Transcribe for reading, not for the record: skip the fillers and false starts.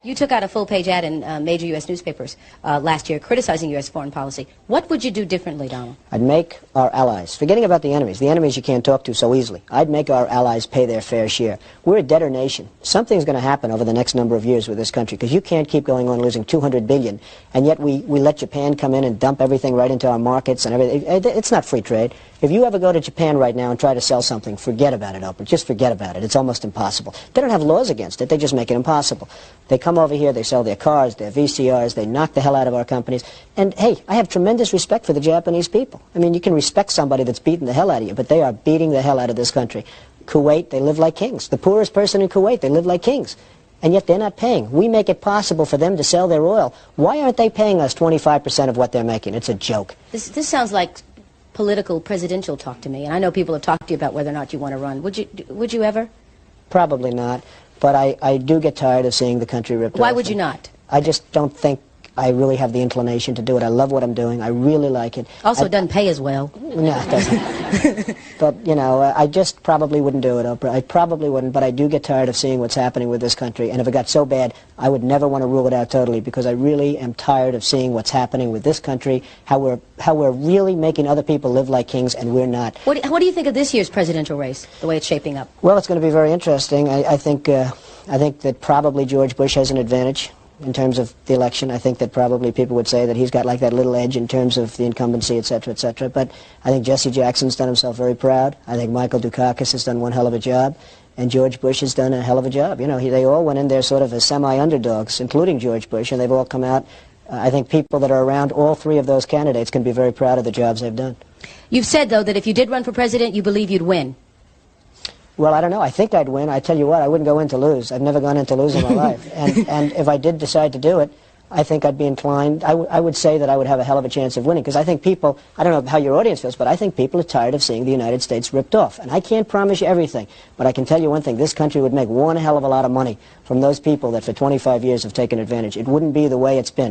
You took out a full-page ad in major U.S. newspapers last year criticizing U.S. foreign policy. What would you do differently, Donald? I'd make our allies, forgetting about the enemies you can't talk to so easily, I'd make our allies pay their fair share. We're a debtor nation. Something's going to happen over the next number of years with this country, because you can't keep going on losing $200 billion, and yet we let Japan come in and dump everything right into our markets and everything. It's not free trade. If you ever go to Japan right now and try to sell something, forget about it, Oprah. Just forget about it. It's almost impossible. They don't have laws against it. They just make it impossible. They come over here, they sell their cars, their VCRs, they knock the hell out of our companies. And, hey, I have tremendous respect for the Japanese people. I mean, you can respect somebody that's beating the hell out of you, but they are beating the hell out of this country. Kuwait, they live like kings. The poorest person in Kuwait, they live like kings. And yet they're not paying. We make it possible for them to sell their oil. Why aren't they paying us 25% of what they're making? It's a joke. This sounds like political presidential talk to me, and I know people have talked to you about whether or not you want to run. Would you ever? Probably not, but I do get tired of seeing the country ripped off. Why would you not? I just don't think I really have the inclination to do it. I love what I'm doing. I really like it. Also, it doesn't pay as well. No, it doesn't. But, you know, I just probably wouldn't do it, Oprah. I probably wouldn't, but I do get tired of seeing what's happening with this country. And if it got so bad, I would never want to rule it out totally, because I really am tired of seeing what's happening with this country, how we're really making other people live like kings, and we're not. What do you think of this year's presidential race, the way it's shaping up? Well, it's going to be very interesting. I think that probably George Bush has an advantage in terms of the election. I think that probably people would say that he's got like that little edge in terms of the incumbency, et cetera, et cetera. But I think Jesse Jackson's done himself very proud. I think Michael Dukakis has done one hell of a job. And George Bush has done a hell of a job. You know, they all went in there sort of as semi-underdogs, including George Bush, and they've all come out. I think people that are around all three of those candidates can be very proud of the jobs they've done. You've said, though, that if you did run for president, you believe you'd win. Well, I don't know. I think I'd win. I tell you what, I wouldn't go in to lose. I've never gone in to lose in my life. And if I did decide to do it, I think I'd be inclined, I would say that I would have a hell of a chance of winning, because I think people, I don't know how your audience feels, but I think people are tired of seeing the United States ripped off. And I can't promise you everything, but I can tell you one thing, this country would make one hell of a lot of money from those people that for 25 years have taken advantage. It wouldn't be the way it's been.